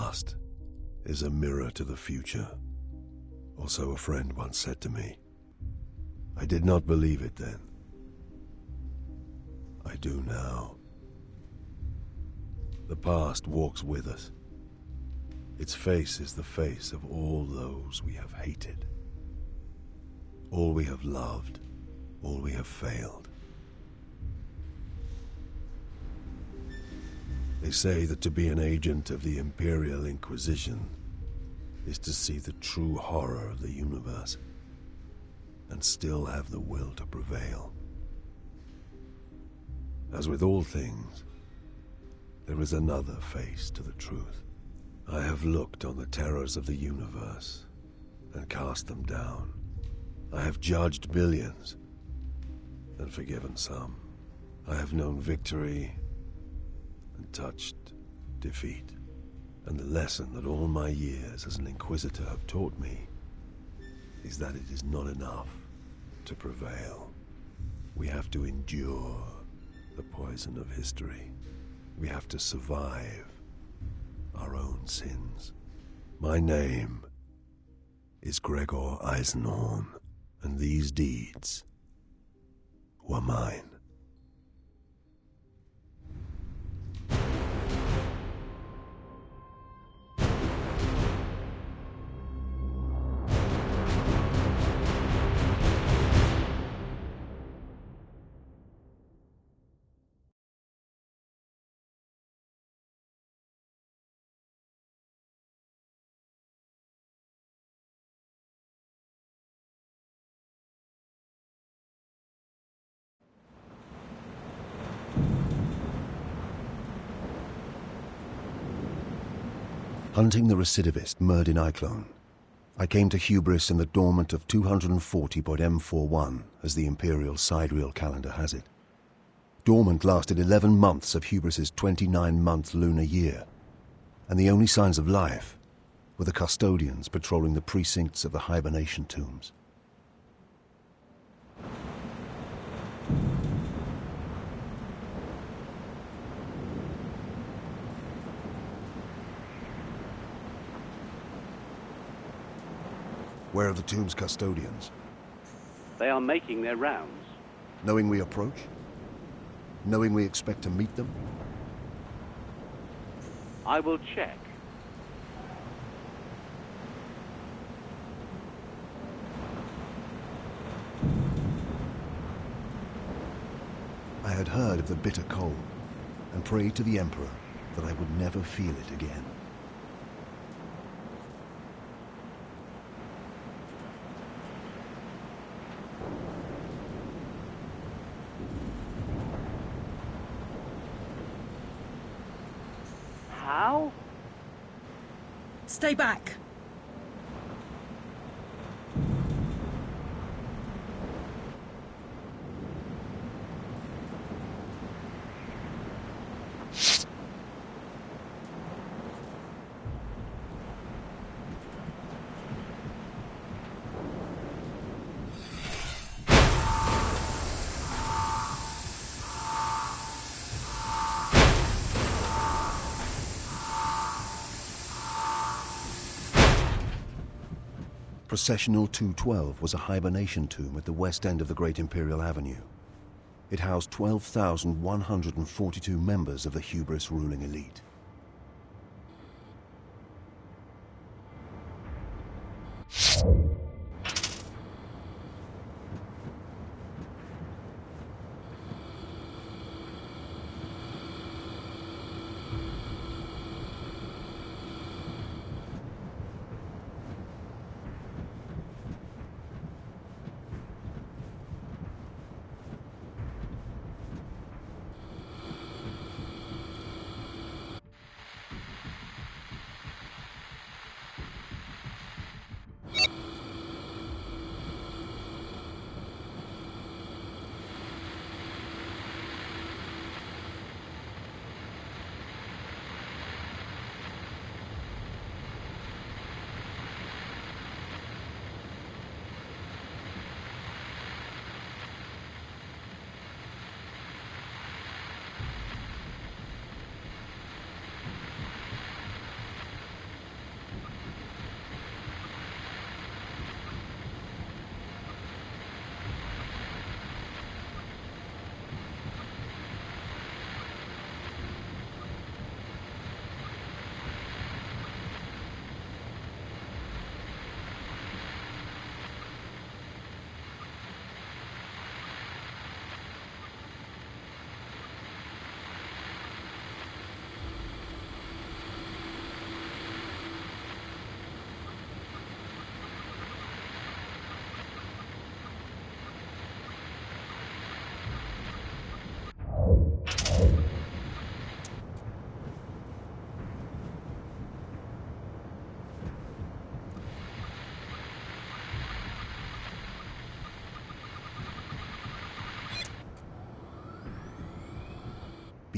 past is a mirror to the future, or so a friend once said to me. I did not believe it then. I do now. The past walks with us. Its face is the face of all those we have hated, all we have loved, all we have failed. They say that to be an agent of the Imperial Inquisition is to see the true horror of the universe and still have the will to prevail. As with all things, there is another face to the truth. I have looked on the terrors of the universe and cast them down. I have judged billions and forgiven some. I have known victory and touched defeat. And the lesson that all my years as an Inquisitor have taught me is that it is not enough to prevail. We have to endure the poison of history. We have to survive our own sins. My name is Gregor Eisenhorn, and these deeds were mine. Hunting the recidivist Murdin Iklone, I came to hubris in the dormant of 240.M41, as the Imperial sidereal calendar has it. Dormant lasted 11 months of hubris's 29-month lunar year, and the only signs of life were the custodians patrolling the precincts of the hibernation tombs. Where are the tomb's custodians? They are making their rounds. Knowing we approach? Knowing we expect to meet them? I will check. I had heard of the bitter cold and prayed to the Emperor that I would never feel it again. How? Stay back. Processional 212 was a hibernation tomb at the west end of the Great Imperial Avenue. It housed 12,142 members of the hubris ruling elite.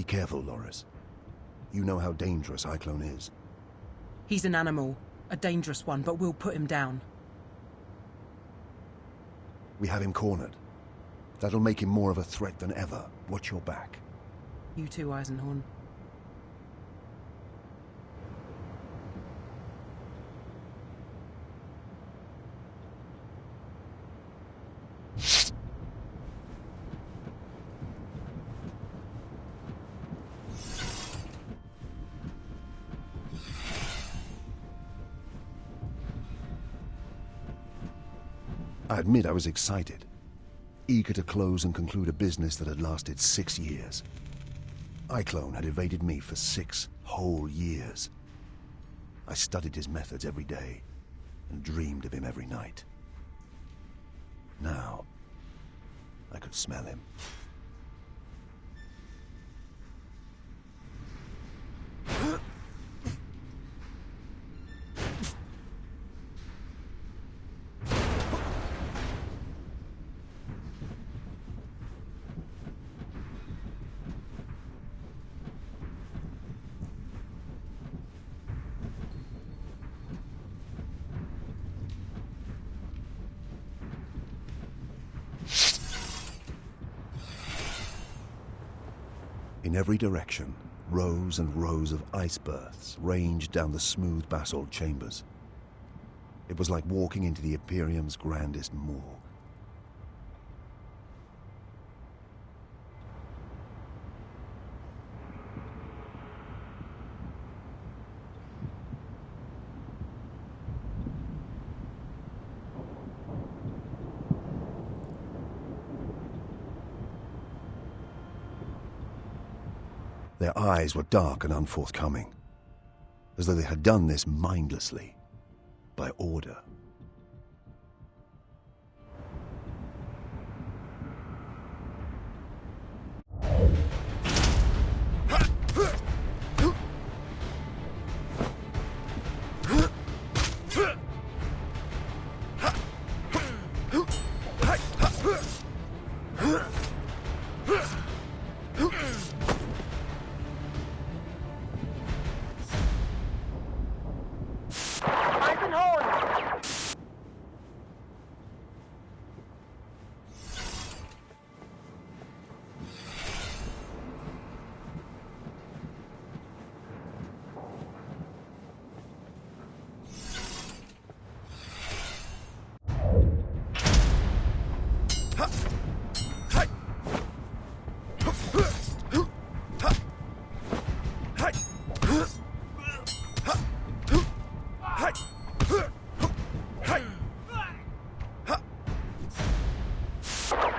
Be careful, Loris. You know how dangerous Cyclone is. He's an animal. A dangerous one, but we'll put him down. We have him cornered. That'll make him more of a threat than ever. Watch your back. You too, Eisenhorn. I admit I was excited, eager to close and conclude a business that had lasted 6 years. Cyclone had evaded me for 6 whole years. I studied his methods every day and dreamed of him every night. Now, I could smell him. In every direction, rows and rows of ice berths ranged down the smooth basalt chambers. It was like walking into the Imperium's grandest morgue. Their eyes were dark and unforthcoming, as though they had done this mindlessly, by order.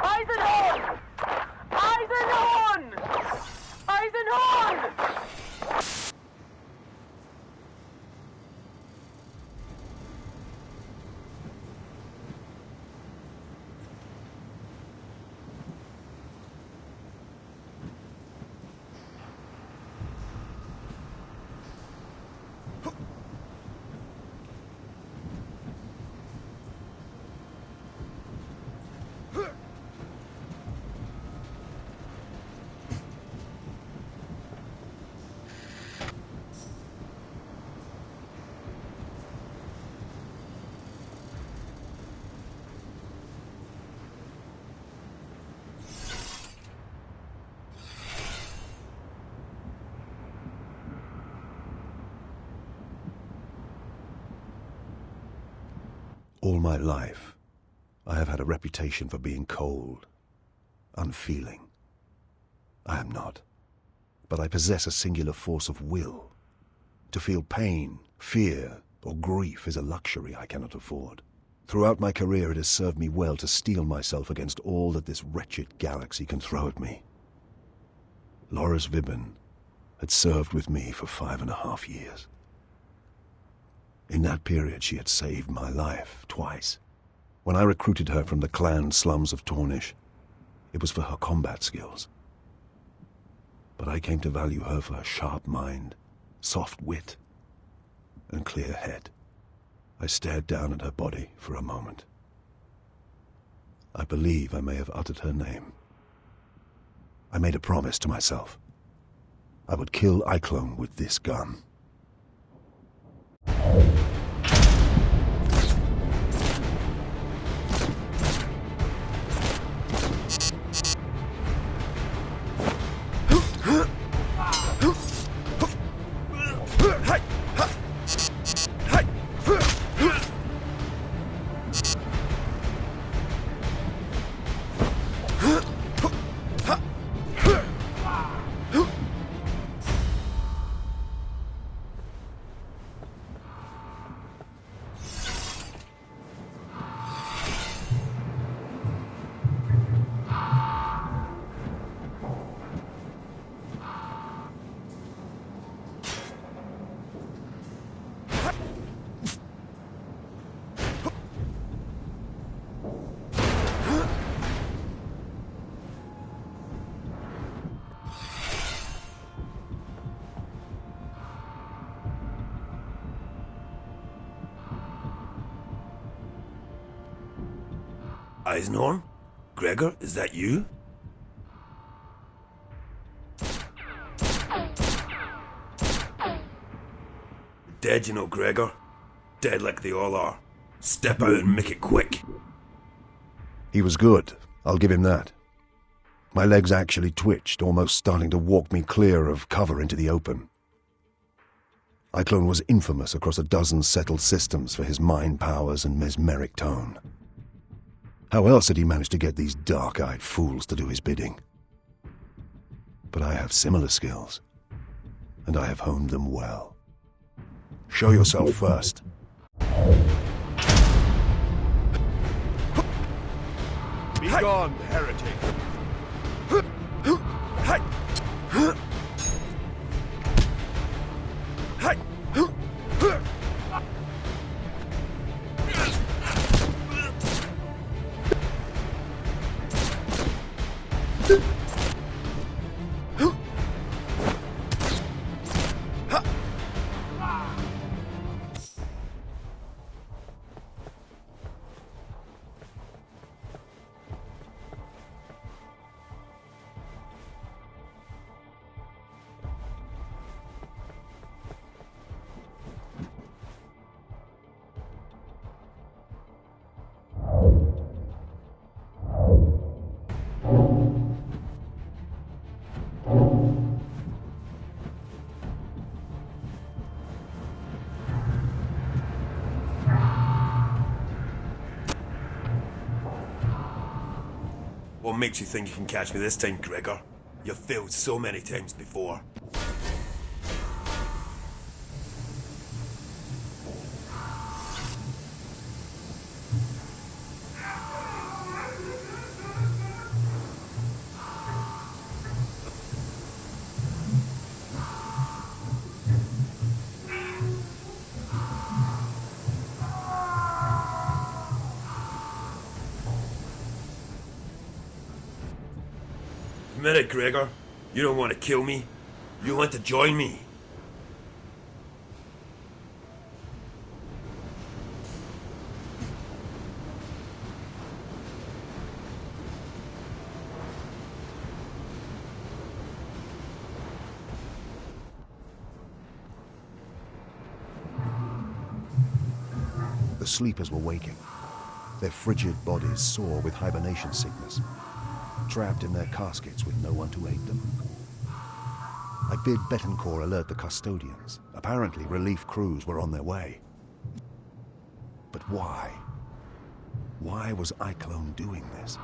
Eisenhorn! Eisenhorn! Eisenhorn! All my life, I have had a reputation for being cold, unfeeling. I am not, but I possess a singular force of will. To feel pain, fear, or grief is a luxury I cannot afford. Throughout my career, it has served me well to steel myself against all that this wretched galaxy can throw at me. Loris Vibben had served with me for 5.5 years. In that period, she had saved my life twice. When I recruited her from the clan slums of Tornish, it was for her combat skills. But I came to value her for her sharp mind, soft wit, and clear head. I stared down at her body for a moment. I believe I may have uttered her name. I made a promise to myself. I would kill Eisenhorn with this gun. Eisenhorn? Gregor, is that you? Dead, you know, Gregor. Dead like they all are. Step out and make it quick. He was good, I'll give him that. My legs actually twitched, almost starting to walk me clear of cover into the open. Eisenhorn was infamous across a dozen settled systems for his mind powers and mesmeric tone. How else had he managed to get these dark-eyed fools to do his bidding? But I have similar skills, and I have honed them well. Show yourself first. Be gone, heretic! What makes you think you can catch me this time, Gregor? You've failed so many times before. Admit it, Gregor. You don't want to kill me. You want to join me. The sleepers were waking, their frigid bodies sore with hibernation sickness, trapped in their caskets with no one to aid them. I bid Betancourt alert the custodians. Apparently, relief crews were on their way. But why? Why was Eisenhorn doing this?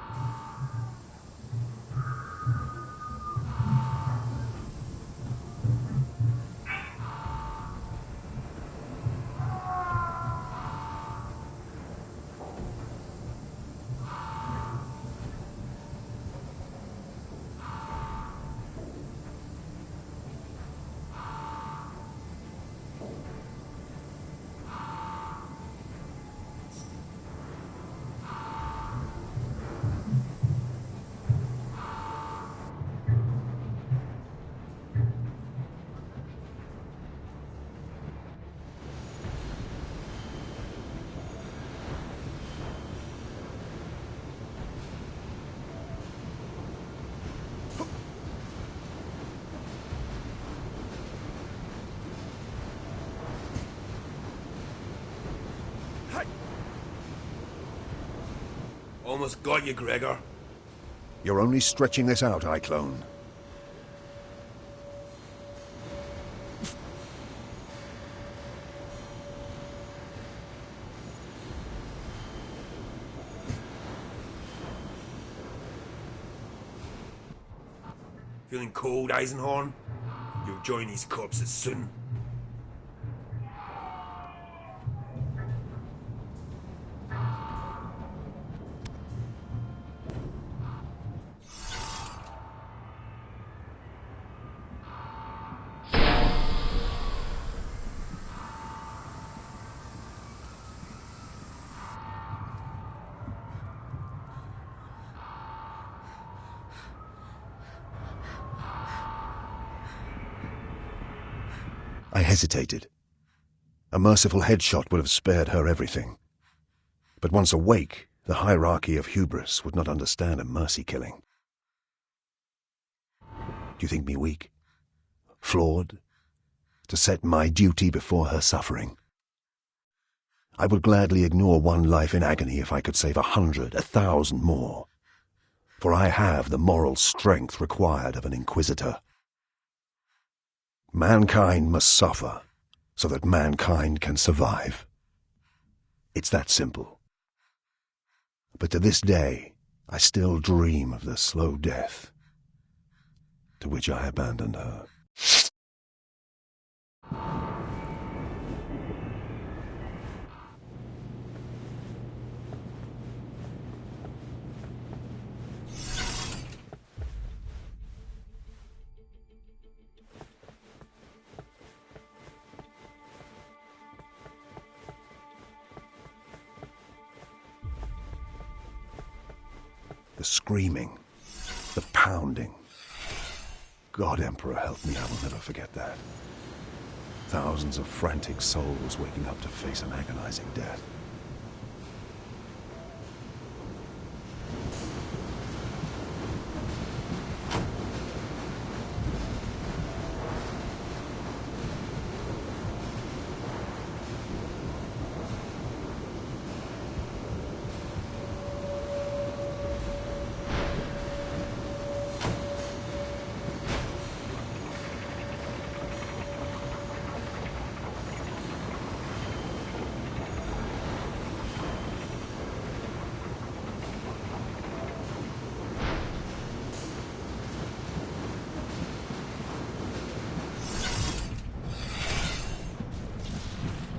Almost got you, Gregor. You're only stretching this out, iClone. Feeling cold, Eisenhorn? You'll join these corpses soon. I hesitated. A merciful headshot would have spared her everything. But once awake, the hierarchy of hubris would not understand a mercy killing. Do you think me weak? Flawed? To set my duty before her suffering? I would gladly ignore one life in agony if I could save 100, 1,000 more. For I have the moral strength required of an Inquisitor. Mankind must suffer so that mankind can survive. It's that simple. But to this day, I still dream of the slow death to which I abandoned her. The screaming, the pounding. God, Emperor, help me, I will never forget that. Thousands of frantic souls waking up to face an agonizing death.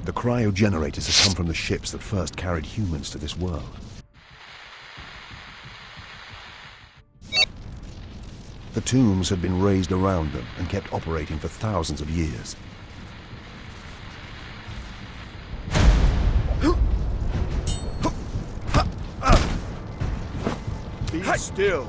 The cryogenerators had come from the ships that first carried humans to this world. The tombs had been raised around them and kept operating for thousands of years. Be still.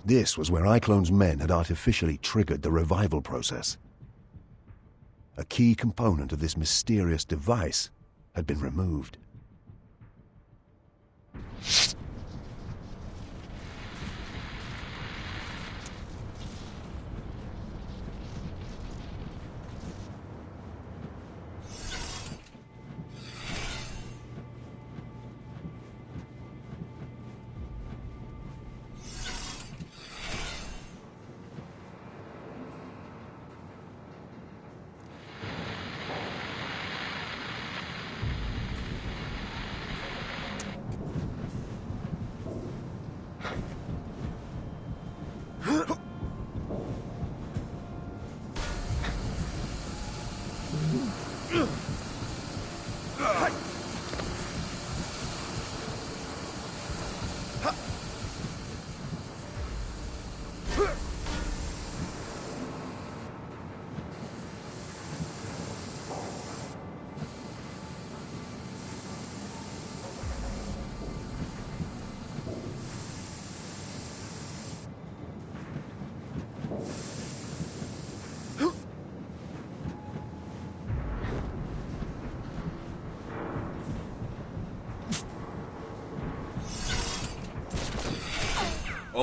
This was where iClone's men had artificially triggered the revival process. A key component of this mysterious device had been removed.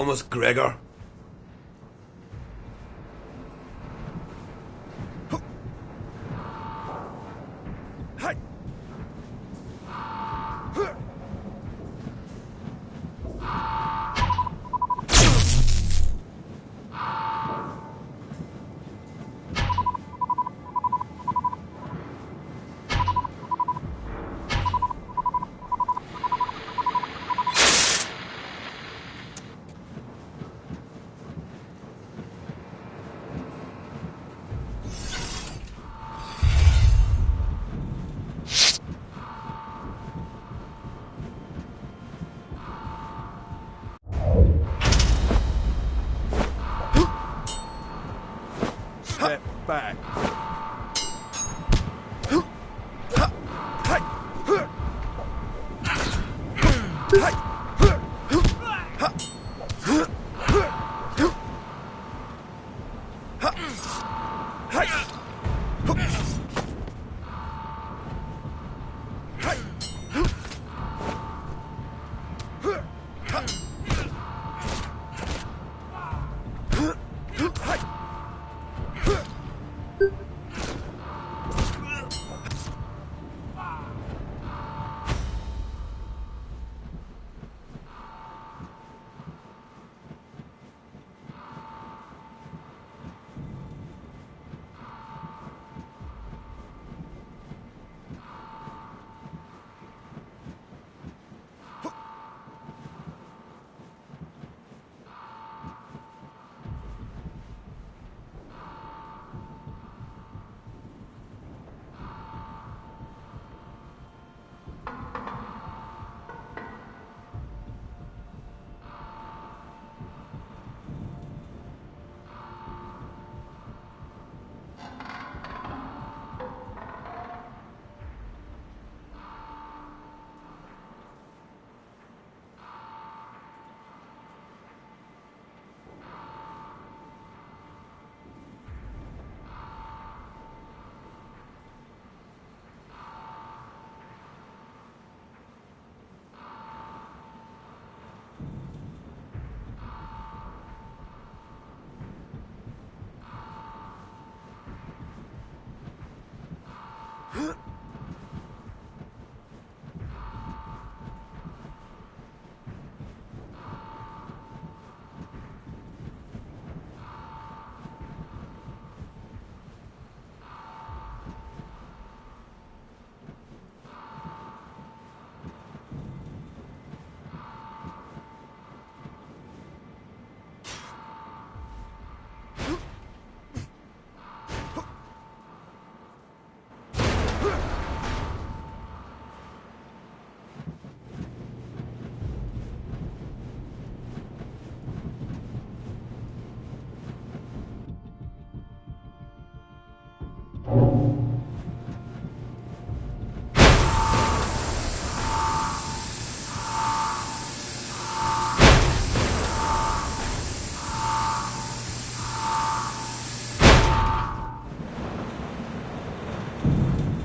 Thomas Gregor. Step back.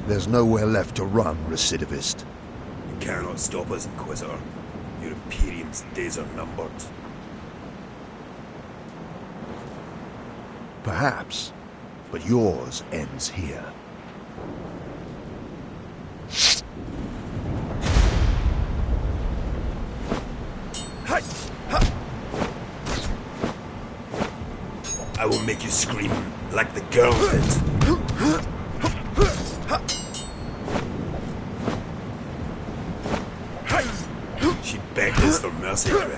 There's nowhere left to run, recidivist. You cannot stop us, Inquisitor. Your Imperium's days are numbered. Perhaps, but yours ends here. I will make you scream like the girl did. She begged us for mercy, Gregor.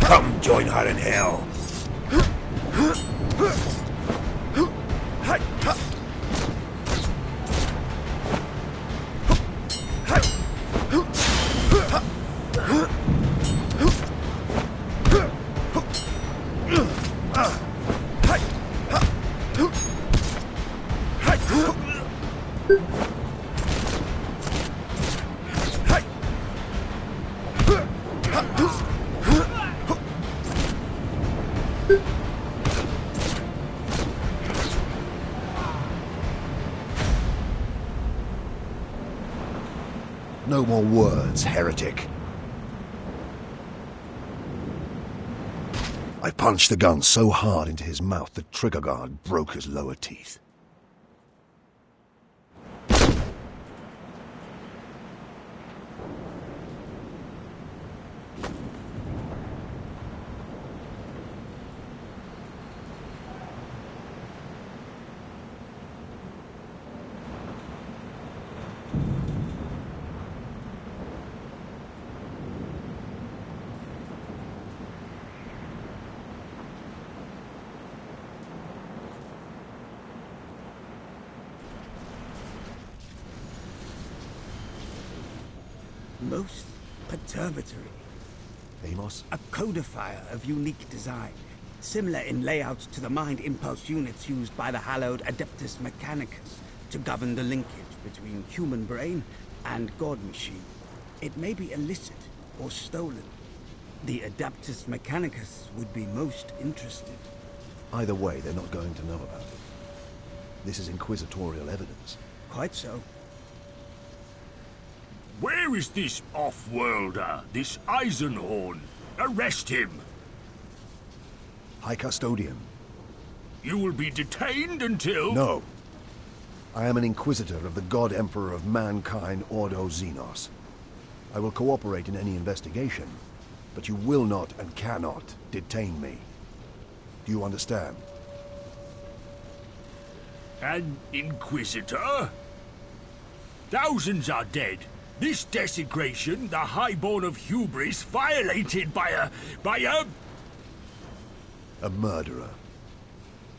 Come join her in hell. No more words, heretic. I punched the gun so hard into his mouth the trigger guard broke his lower teeth. Most perturbatory. Amos? A codifier of unique design, similar in layout to the mind impulse units used by the hallowed Adeptus Mechanicus to govern the linkage between human brain and god machine. It may be illicit or stolen. The Adeptus Mechanicus would be most interested. Either way, they're not going to know about it. This is inquisitorial evidence. Quite so. Where is this off-worlder, this Eisenhorn? Arrest him! High Custodian. You will be detained until... No. I am an Inquisitor of the God Emperor of Mankind, Ordo XENOS. I will cooperate in any investigation, but you will not and cannot detain me. Do you understand? An Inquisitor? Thousands are dead. This desecration, the highborn of hubris, violated by a... A murderer.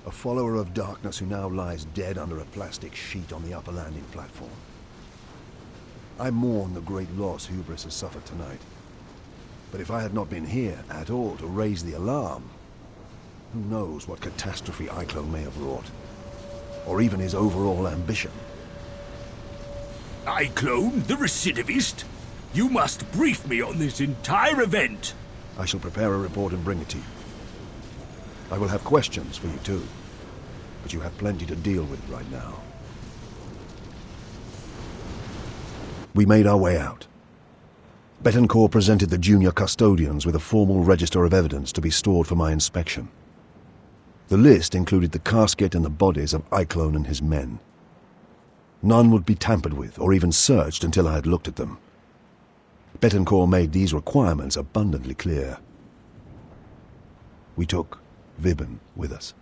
A follower of darkness who now lies dead under a plastic sheet on the upper landing platform. I mourn the great loss hubris has suffered tonight. But if I had not been here at all to raise the alarm, who knows what catastrophe Iclone may have wrought? Or even his overall ambition. Iclone, the recidivist? You must brief me on this entire event. I shall prepare a report and bring it to you. I will have questions for you too, but you have plenty to deal with right now. We made our way out. Betancourt presented the junior custodians with a formal register of evidence to be stored for my inspection. The list included the casket and the bodies of Iclone and his men. None would be tampered with or even searched until I had looked at them. Betancourt made these requirements abundantly clear. We took Vibben with us.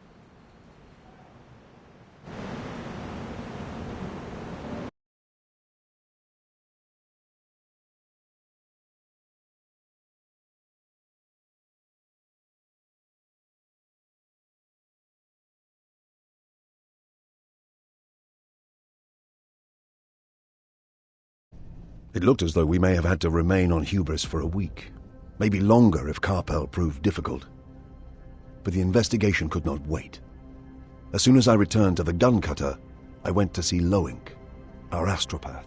It looked as though we may have had to remain on Hubris for a week, maybe longer if Carpel proved difficult. But the investigation could not wait. As soon as I returned to the gun cutter, I went to see Loink, our astropath.